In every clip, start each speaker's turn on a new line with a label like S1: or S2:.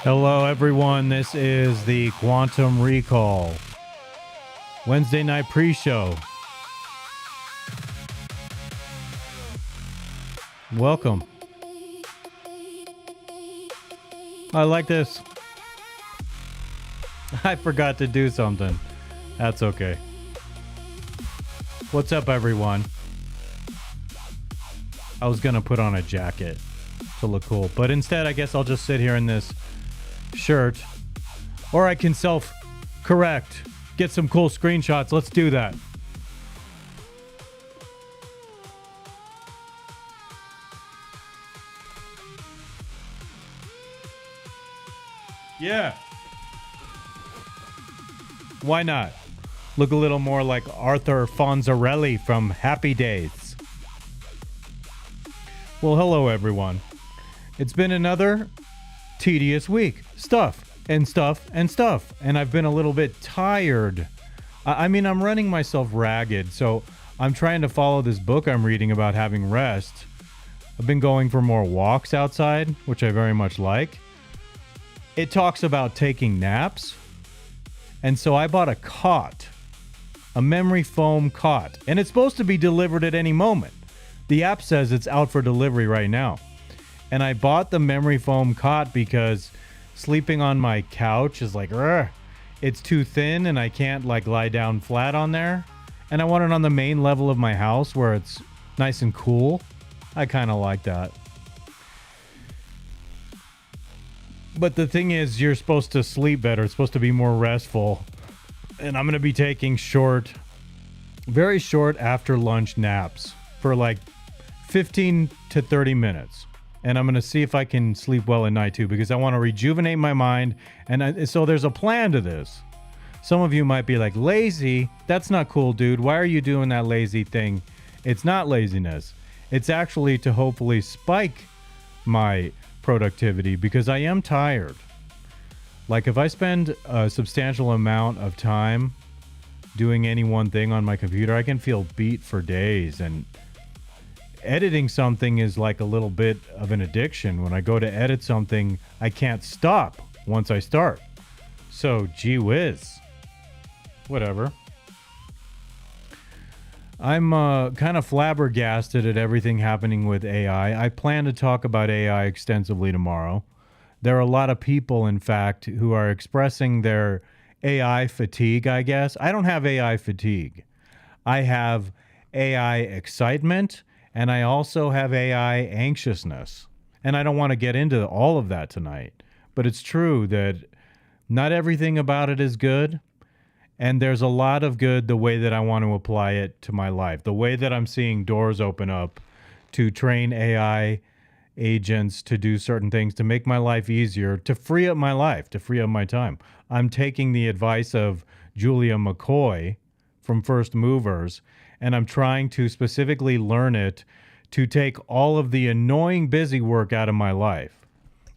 S1: Hello, everyone. This is the Quantum Recall Wednesday night pre-show. Welcome. I like this. I forgot to do something. That's okay. What's up, everyone? I was going to put on a jacket to look cool, but instead, I guess I'll just sit here in this shirt, or I can self-correct, get some cool screenshots. Let's do that. Yeah. Why not? Look a little more like Arthur Fonzarelli from Happy Days. Well, hello, everyone. It's been another tedious week. Stuff. And I've been a little bit tired. I mean, I'm running myself ragged, so I'm trying to follow this book I'm reading about having rest. I've been going for more walks outside, which I very much like. It talks about taking naps. And so I bought a cot, a memory foam cot, and it's supposed to be delivered at any moment. The app says it's out for delivery right now. And I bought the memory foam cot because sleeping on my couch is like, it's too thin and I can't like lie down flat on there. And I want it on the main level of my house where it's nice and cool. I kind of like that. But the thing is, you're supposed to sleep better. It's supposed to be more restful. And I'm going to be taking very short after lunch naps for like 15 to 30 minutes. And I'm going to see if I can sleep well at night too, because I want to rejuvenate my mind. And so there's a plan to this. Some of you might be like, lazy? That's not cool, dude. Why are you doing that lazy thing? It's not laziness. It's actually to hopefully spike my productivity, because I am tired. Like if I spend a substantial amount of time doing any one thing on my computer, I can feel beat for days. And editing something is like a little bit of an addiction. When I go to edit something, I can't stop once I start. So gee whiz. Whatever. I'm kind of flabbergasted at everything happening with AI. I plan to talk about AI extensively tomorrow. There are a lot of people, in fact, who are expressing their AI fatigue, I guess. I don't have AI fatigue. I have AI excitement, and I also have AI anxiousness. And I don't want to get into all of that tonight. But it's true that not everything about it is good. And there's a lot of good the way that I want to apply it to my life. The way that I'm seeing doors open up to train AI agents to do certain things, to make my life easier, to free up my life, to free up my time. I'm taking the advice of Julia McCoy from First Movers, and I'm trying to specifically learn it to take all of the annoying busy work out of my life.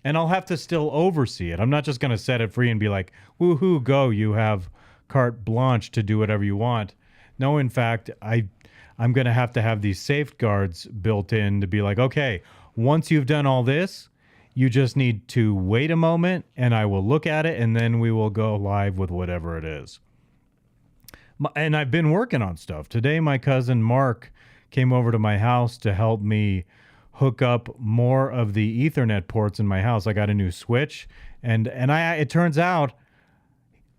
S1: And I'll have to still oversee it. I'm not just going to set it free and be like, woohoo, go, you have carte blanche to do whatever you want. No, in fact, I'm going to have these safeguards built in to be like, okay, once you've done all this, you just need to wait a moment and I will look at it and then we will go live with whatever it is. And I've been working on stuff. Today, my cousin Mark came over to my house to help me hook up more of the Ethernet ports in my house. I got a new switch and it turns out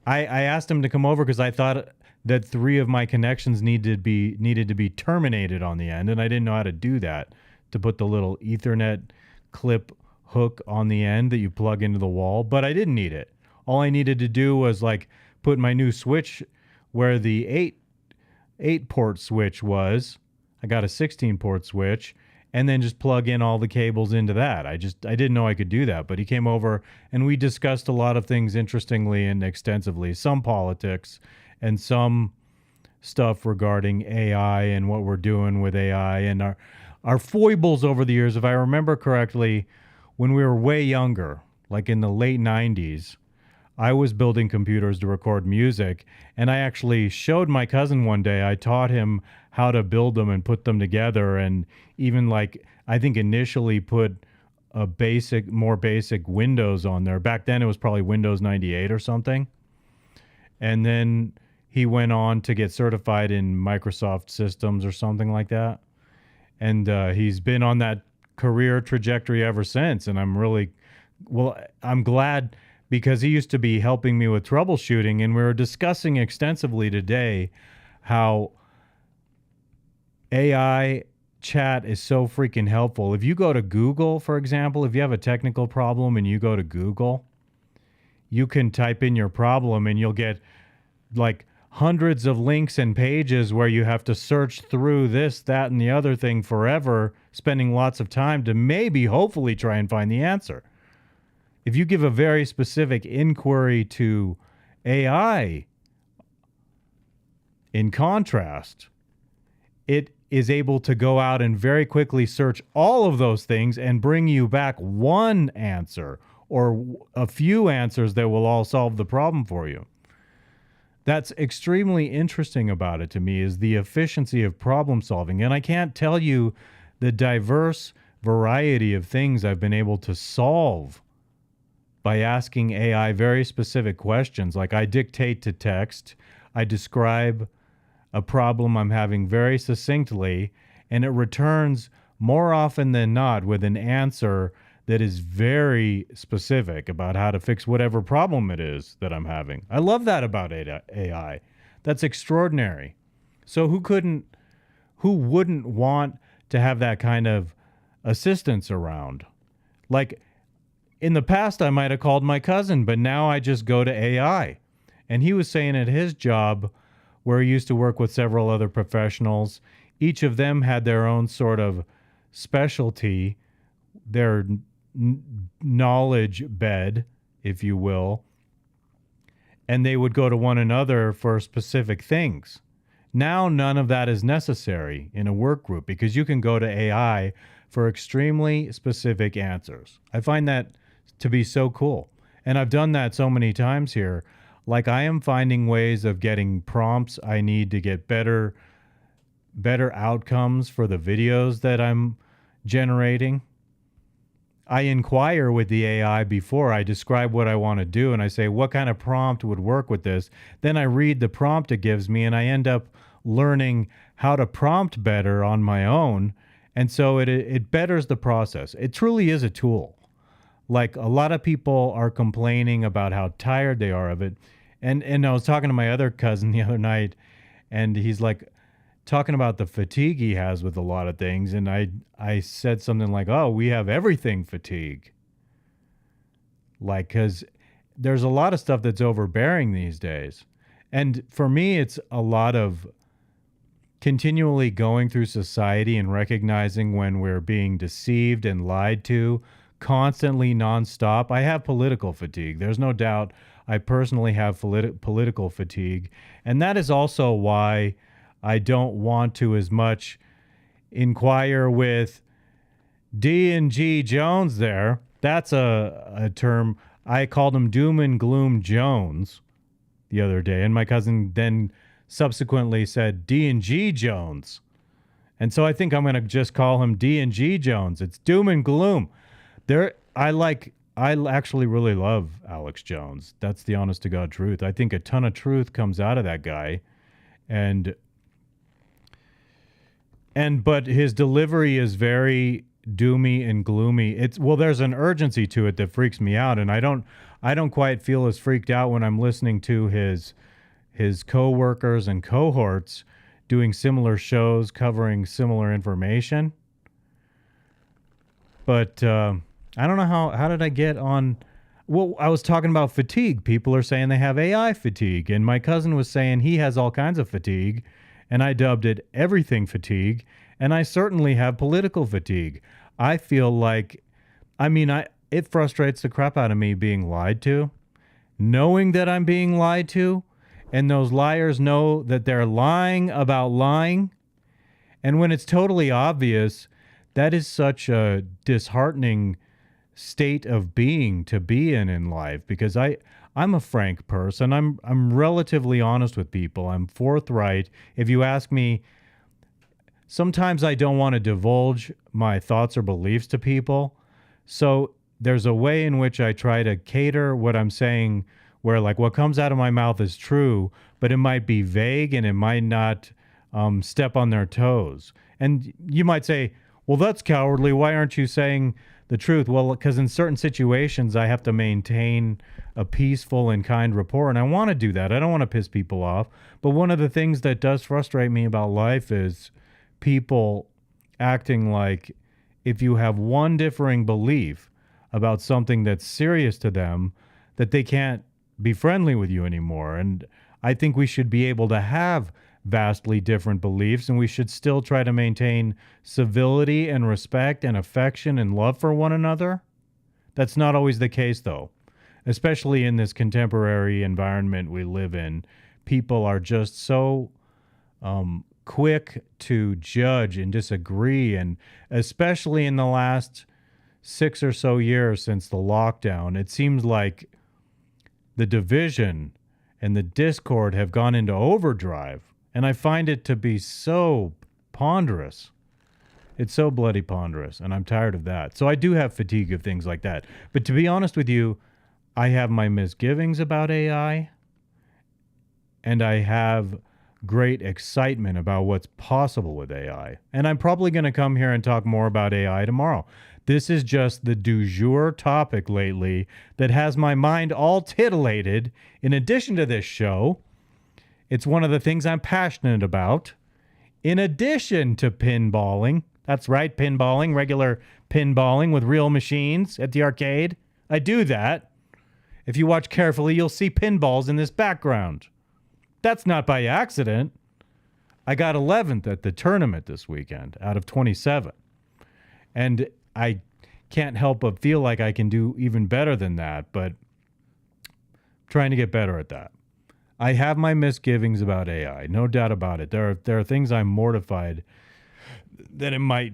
S1: I asked him to come over because I thought that 3 of my connections needed to be terminated on the end, and I didn't know how to do that, to put the little Ethernet clip hook on the end that you plug into the wall, but I didn't need it. All I needed to do was like put my new switch where the 8 port switch was. I got a 16 port switch, and then just plug in all the cables into that. I didn't know I could do that, but he came over and we discussed a lot of things interestingly and extensively, some politics and some stuff regarding AI and what we're doing with AI and our foibles over the years. If I remember correctly, when we were way younger, like in the late 90s, I was building computers to record music, and I actually showed my cousin one day. I taught him how to build them and put them together, and even like I think initially put more basic Windows on there. Back then it was probably Windows 98 or something. And then he went on to get certified in Microsoft systems or something like that. And he's been on that career trajectory ever since. And I'm glad, because he used to be helping me with troubleshooting. And we were discussing extensively today how AI chat is so freaking helpful. If you go to Google, for example, if you have a technical problem and you go to Google, you can type in your problem and you'll get like hundreds of links and pages where you have to search through this, that, and the other thing forever, spending lots of time to maybe, hopefully, try and find the answer. If you give a very specific inquiry to AI, in contrast, it is able to go out and very quickly search all of those things and bring you back one answer or a few answers that will all solve the problem for you. That's extremely interesting about it to me, is the efficiency of problem solving. And I can't tell you the diverse variety of things I've been able to solve by asking AI very specific questions. Like, I dictate to text, I describe a problem I'm having very succinctly, and it returns more often than not with an answer that is very specific about how to fix whatever problem it is that I'm having. I love that about AI. That's extraordinary. So who wouldn't want to have that kind of assistance around? Like, in the past, I might have called my cousin, but now I just go to AI. And he was saying at his job, where he used to work with several other professionals, each of them had their own sort of specialty, their knowledge bed, if you will, and they would go to one another for specific things. Now, none of that is necessary in a work group because you can go to AI for extremely specific answers. I find that to be so cool. And I've done that so many times here. Like, I am finding ways of getting prompts I need to get better outcomes for the videos that I'm generating. I inquire with the AI before I describe what I want to do, and I say, what kind of prompt would work with this? Then I read the prompt it gives me, and I end up learning how to prompt better on my own. And so it betters the process. It truly is a tool. Like, a lot of people are complaining about how tired they are of it. And I was talking to my other cousin the other night, and he's like talking about the fatigue he has with a lot of things. And I said something like, oh, we have everything fatigue. Like, because there's a lot of stuff that's overbearing these days. And for me, it's a lot of continually going through society and recognizing when we're being deceived and lied to constantly, nonstop. I have political fatigue. There's no doubt I personally have political fatigue. And that is also why I don't want to as much inquire with D&G Jones there. That's a term. I called him Doom and Gloom Jones the other day. And my cousin then subsequently said D&G Jones. And so I think I'm going to just call him D&G Jones. It's Doom and Gloom. I actually really love Alex Jones. That's the honest to God truth. I think a ton of truth comes out of that guy. But his delivery is very doomy and gloomy. There's an urgency to it that freaks me out, and I don't quite feel as freaked out when I'm listening to his coworkers and cohorts doing similar shows covering similar information. But I don't know how did I get on. Well, I was talking about fatigue. People are saying they have AI fatigue, and my cousin was saying he has all kinds of fatigue, and I dubbed it everything fatigue, and I certainly have political fatigue. I feel like, it frustrates the crap out of me being lied to, knowing that I'm being lied to, and those liars know that they're lying about lying, and when it's totally obvious, that is such a disheartening state of being to be in life, because I'm a frank person. I'm relatively honest with people. I'm forthright. If you ask me, sometimes I don't want to divulge my thoughts or beliefs to people. So there's a way in which I try to cater what I'm saying, where like what comes out of my mouth is true, but it might be vague and it might not step on their toes. And you might say, well, that's cowardly. Why aren't you saying the truth? Well, because in certain situations, I have to maintain a peaceful and kind rapport. And I want to do that. I don't want to piss people off. But one of the things that does frustrate me about life is people acting like if you have one differing belief about something that's serious to them, that they can't be friendly with you anymore. And I think we should be able to have vastly different beliefs, and we should still try to maintain civility and respect and affection and love for one another. That's not always the case, though, especially in this contemporary environment we live in. People are just so quick to judge and disagree, and especially in the last 6 or so years since the lockdown, it seems like the division and the discord have gone into overdrive. And I find it to be so ponderous. It's so bloody ponderous, and I'm tired of that. So I do have fatigue of things like that. But to be honest with you, I have my misgivings about AI, and I have great excitement about what's possible with AI. And I'm probably going to come here and talk more about AI tomorrow. This is just the du jour topic lately that has my mind all titillated. In addition to this show, it's one of the things I'm passionate about. In addition to pinballing, that's right, pinballing, regular pinballing with real machines at the arcade. I do that. If you watch carefully, you'll see pinballs in this background. That's not by accident. I got 11th at the tournament this weekend out of 27. And I can't help but feel like I can do even better than that, but I'm trying to get better at that. I have my misgivings about AI, no doubt about it. There are things I'm mortified that it might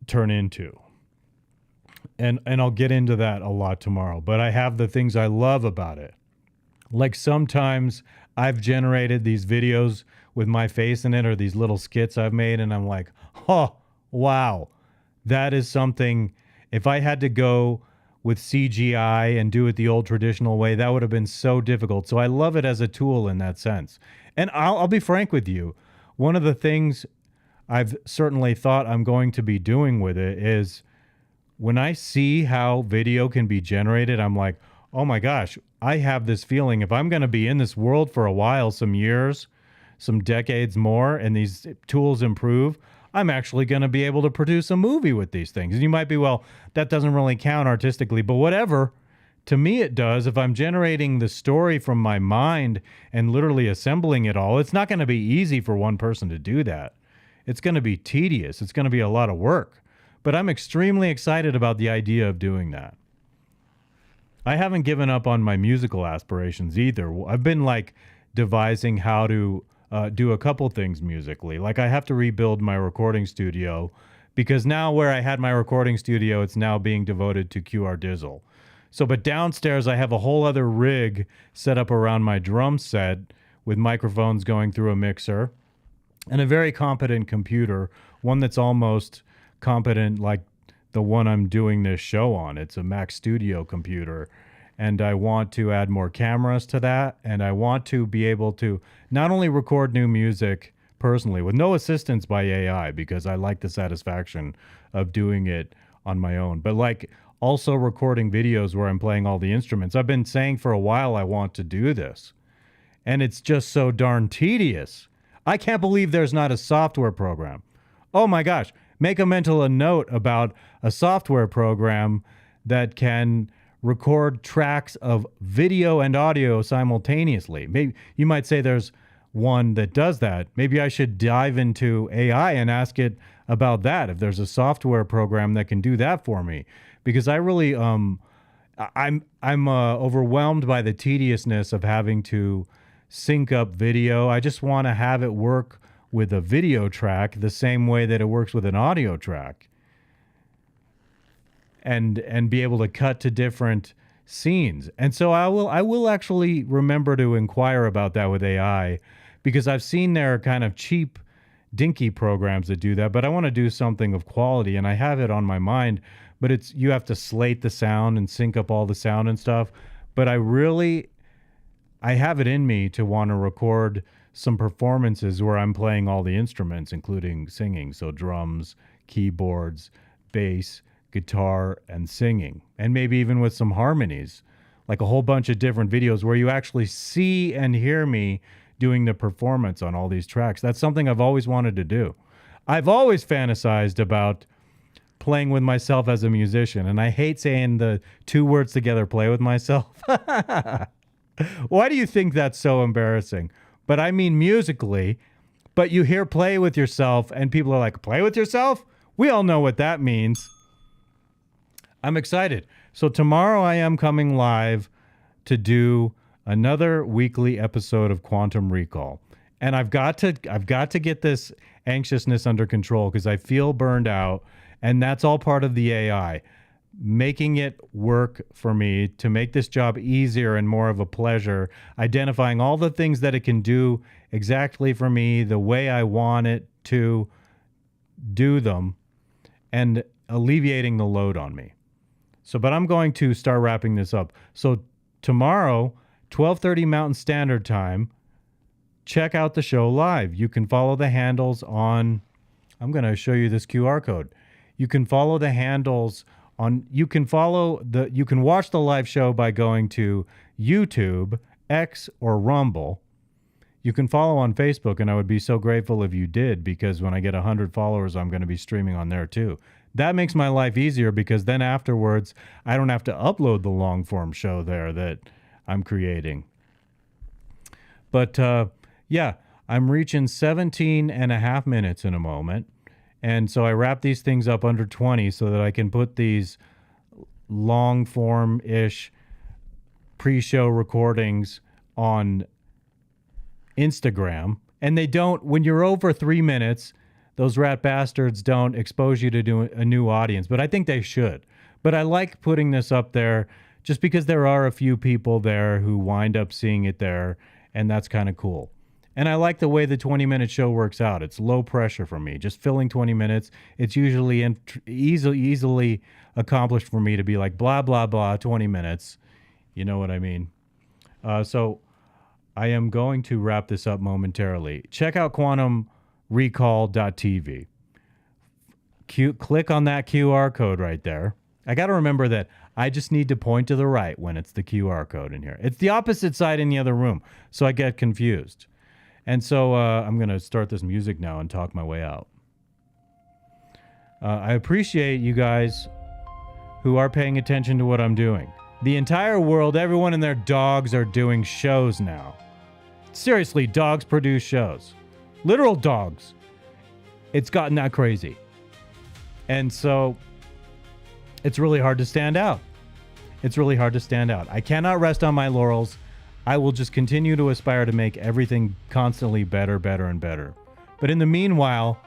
S1: turn into. And I'll get into that a lot tomorrow. But I have the things I love about it. Like sometimes I've generated these videos with my face in it, or these little skits I've made, and I'm like, oh, wow. That is something, if I had to go with CGI and do it the old traditional way, that would have been so difficult. So I love it as a tool in that sense. And I'll be frank with you. One of the things I've certainly thought I'm going to be doing with it is when I see how video can be generated, I'm like, oh my gosh, I have this feeling if I'm going to be in this world for a while, some years, some decades more, and these tools improve, I'm actually going to be able to produce a movie with these things. And you might be, well, that doesn't really count artistically, but whatever. To me, it does. If I'm generating the story from my mind and literally assembling it all, it's not going to be easy for one person to do that. It's going to be tedious. It's going to be a lot of work. But I'm extremely excited about the idea of doing that. I haven't given up on my musical aspirations either. I've been like devising how to do a couple things musically. Like I have to rebuild my recording studio because now where I had my recording studio, it's now being devoted to QR Dizzle. So, but downstairs I have a whole other rig set up around my drum set with microphones going through a mixer and a very competent computer, one that's almost competent like the one I'm doing this show on. It's a Mac Studio computer. And I want to add more cameras to that. And I want to be able to not only record new music personally with no assistance by AI, because I like the satisfaction of doing it on my own, but like also recording videos where I'm playing all the instruments. I've been saying for a while I want to do this. And it's just so darn tedious. I can't believe there's not a software program. Oh my gosh. Make a mental note about a software program that can record tracks of video and audio simultaneously. Maybe you might say there's one that does that. Maybe I should dive into AI and ask it about that. If there's a software program that can do that for me, because I really, I'm overwhelmed by the tediousness of having to sync up video. I just want to have it work with a video track the same way that it works with an audio track. And be able to cut to different scenes. And so I will actually remember to inquire about that with AI, because I've seen their kind of cheap, dinky programs that do that, but I want to do something of quality, and I have it on my mind. but you have to slate the sound and sync up all the sound and stuff. But I have it in me to want to record some performances where I'm playing all the instruments, including singing. So drums, keyboards, bass, guitar, and singing. And maybe even with some harmonies, like a whole bunch of different videos where you actually see and hear me doing the performance on all these tracks. That's something I've always wanted to do. I've always fantasized about playing with myself as a musician, and I hate saying the two words together, play with myself. Why do you think that's so embarrassing? But I mean musically, but you hear play with yourself and people are like, play with yourself? We all know what that means. I'm excited. So tomorrow I am coming live to do another weekly episode of Quantum Recall. And I've got to get this anxiousness under control because I feel burned out, and that's all part of the AI. Making it work for me to make this job easier and more of a pleasure, identifying all the things that it can do exactly for me, the way I want it to do them, and alleviating the load on me. So, but I'm going to start wrapping this up. So tomorrow, 12:30 Mountain Standard Time, check out the show live. You can follow the handles on, I'm going to show you this QR code. You can follow the handles on, you can watch the live show by going to YouTube, X, or Rumble. You can follow on Facebook, and I would be so grateful if you did, because when I get 100 followers, I'm going to be streaming on there too. That makes my life easier because then afterwards, I don't have to upload the long form show there that I'm creating. But yeah, I'm reaching 17 and a half minutes in a moment. And so I wrap these things up under 20 so that I can put these long form-ish pre-show recordings on Instagram. And they don't, when you're over 3 minutes, those rat bastards don't expose you to do a new audience, but I think they should. But I like putting this up there just because there are a few people there who wind up seeing it there, and that's kind of cool. And I like the way the 20-minute show works out. It's low pressure for me. Just filling 20 minutes, it's usually easily accomplished for me to be like, blah, blah, blah, 20 minutes. You know what I mean? So I am going to wrap this up momentarily. Check out quantumrecall.tv. Click on that QR code right there. I got to remember that I just need to point to the right when it's the QR code in here. It's the opposite side in the other room, so I get confused. And so I'm going to start this music now and talk my way out. I appreciate you guys who are paying attention to what I'm doing. The entire world, everyone and their dogs are doing shows now. Seriously, dogs produce shows. Literal dogs. It's gotten that crazy. And so it's really hard to stand out. It's really hard to stand out. I cannot rest on my laurels. I will just continue to aspire to make everything constantly better, better, and better. But in the meanwhile,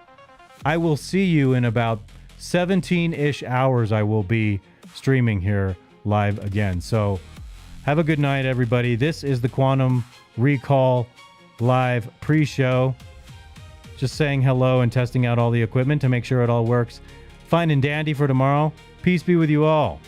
S1: I will see you in about 17-ish hours. I will be streaming here live again. So have a good night, everybody. This is the Quantum Recall live pre-show. Just saying hello and testing out all the equipment to make sure it all works. Fine and dandy for tomorrow. Peace be with you all.